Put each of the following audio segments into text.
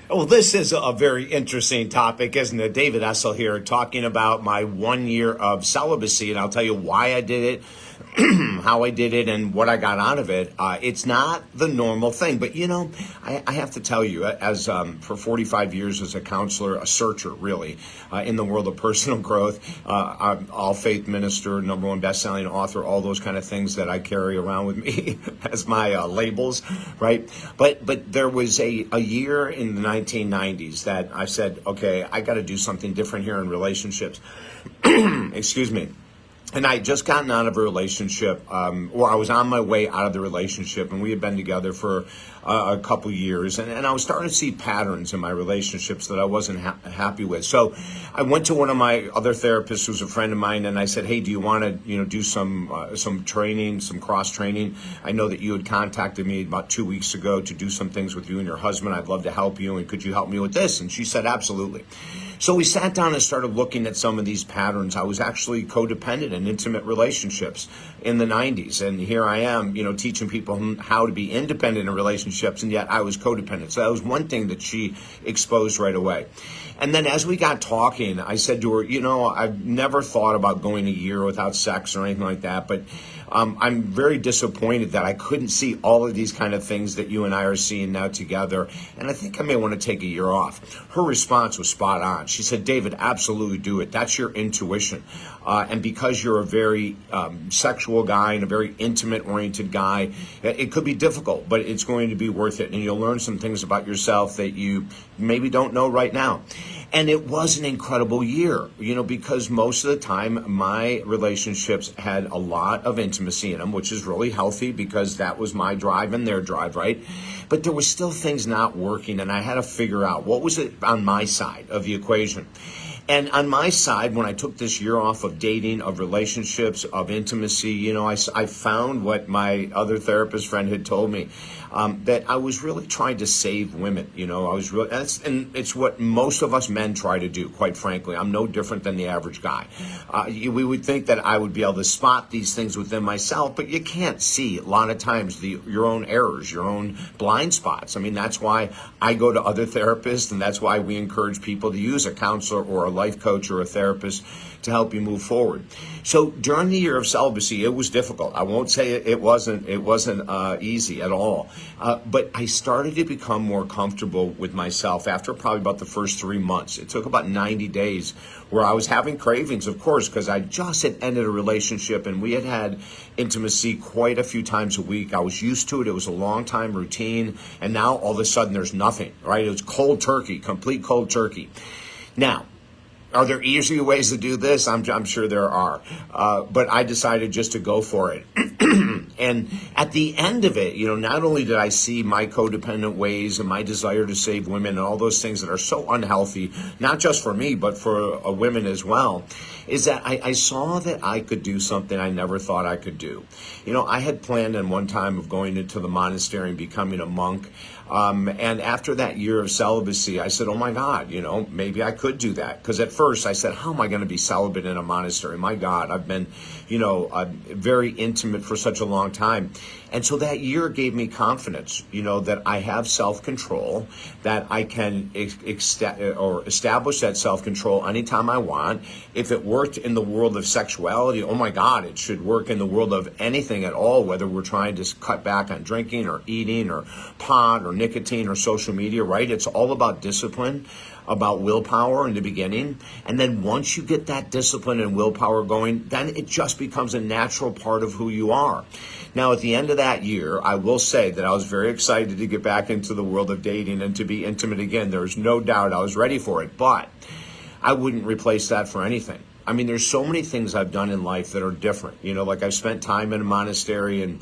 Well, this is a very interesting topic, isn't it? David Essel here talking about my 1 year of celibacy, and I'll tell you why I did it, how I did it, and what I got out of it. It's not the normal thing, but I have to tell you, as for 45 years as a counselor, a searcher, really, in the world of personal growth, I'm all faith minister, #1 best-selling author, all those kind of things that I carry around with me as my labels, right? But there was a year in the 1990s that I said, okay, I got to do something different here in relationships. Excuse me. And I had just gotten out of a relationship, or I was on my way out of the relationship, and we had been together for a couple years, and I was starting to see patterns in my relationships that I wasn't happy with. So I went to one of my other therapists, who's a friend of mine, and I said, "Hey, do you want to, do some training, some cross training? I know that you had contacted me about 2 weeks ago to do some things with you and your husband. I'd love to help you, and could you help me with this?" And she said, "Absolutely." So we sat down and started looking at some of these patterns. I was actually codependent in intimate relationships in the 90s. And here I am, teaching people how to be independent in relationships, and yet I was codependent. So that was one thing that she exposed right away. And then as we got talking, I said to her, I've never thought about going a year without sex or anything like that, but I'm very disappointed that I couldn't see all of these kind of things that you and I are seeing now together. And I think I may want to take a year off. Her response was spot on. She said, "David, absolutely do it. That's your intuition. And because you're a very sexual guy and a very intimate-oriented guy, it could be difficult, but it's going to be worth it. And you'll learn some things about yourself that you maybe don't know right now." And it was an incredible year, because most of the time my relationships had a lot of intimacy in them, which is really healthy because that was my drive and their drive, right? But there was still things not working, and I had to figure out what was it on my side of the equation. And on my side, when I took this year off of dating, of relationships, of intimacy, I found what my other therapist friend had told me, that I was really trying to save women. I was really, and it's what most of us men try to do, quite frankly. I'm no different than the average guy. We would think that I would be able to spot these things within myself, but you can't see a lot of times your own errors, your own blind spots. I mean, that's why I go to other therapists, and that's why we encourage people to use a counselor or a life coach or a therapist to help you move forward. So during the year of celibacy, it was difficult. I won't say it wasn't easy at all. But I started to become more comfortable with myself after probably about the first 3 months. It took about 90 days where I was having cravings, of course, because I just had ended a relationship and we had intimacy quite a few times a week. I was used to it. It was a long time routine. And now all of a sudden there's nothing, right? It was cold turkey, complete cold turkey. Now, are there easier ways to do this? I'm sure there are. But I decided just to go for it. And at the end of it, not only did I see my codependent ways and my desire to save women and all those things that are so unhealthy, not just for me, but for women as well, is that I saw that I could do something I never thought I could do. I had planned in one time of going into the monastery and becoming a monk. And after that year of celibacy, I said, oh my God, maybe I could do that. Because at first I said, how am I going to be celibate in a monastery? My God, I've been, very intimate for such a long time. And so that year gave me confidence, that I have self-control, that I can establish that self-control anytime I want. If it worked in the world of sexuality, oh my God, it should work in the world of anything at all, whether we're trying to cut back on drinking or eating or pot or nicotine or social media, right? It's all about discipline, about willpower in the beginning. And then once you get that discipline and willpower going, then it just becomes a natural part of who you are. Now, at the end of that year, I will say that I was very excited to get back into the world of dating and to be intimate again. There's no doubt I was ready for it, but I wouldn't replace that for anything. I mean, there's so many things I've done in life that are different. Like I spent time in a monastery and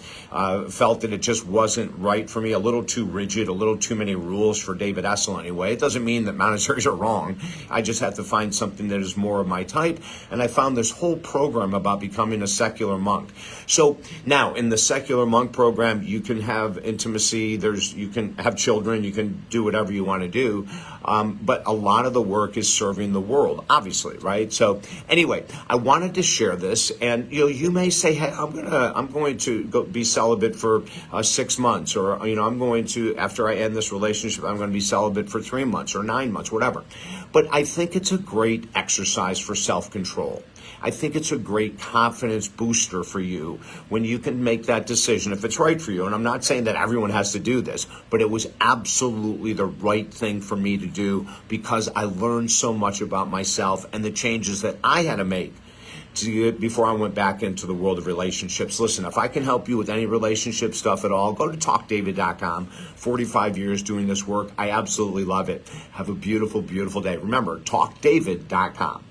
felt that it just wasn't right for me, a little too rigid, a little too many rules for David Essel anyway. It doesn't mean that monasteries are wrong. I just have to find something that is more of my type. And I found this whole program about becoming a secular monk. So now in the secular monk program, you can have intimacy, you can have children, you can do whatever you want to do. But a lot of the work is serving the world, obviously, right? So Anyway, I wanted to share this, and you may say, "Hey, I'm going to go be celibate for 6 months, or I'm going to, after I end this relationship, I'm going to be celibate for 3 months or 9 months, whatever." But I think it's a great exercise for self-control. I think it's a great confidence booster for you when you can make that decision if it's right for you. And I'm not saying that everyone has to do this, but it was absolutely the right thing for me to do because I learned so much about myself and the changes that I had to make before I went back into the world of relationships. Listen, if I can help you with any relationship stuff at all, go to talkdavid.com. 45 years doing this work. I absolutely love it. Have a beautiful, beautiful day. Remember, talkdavid.com.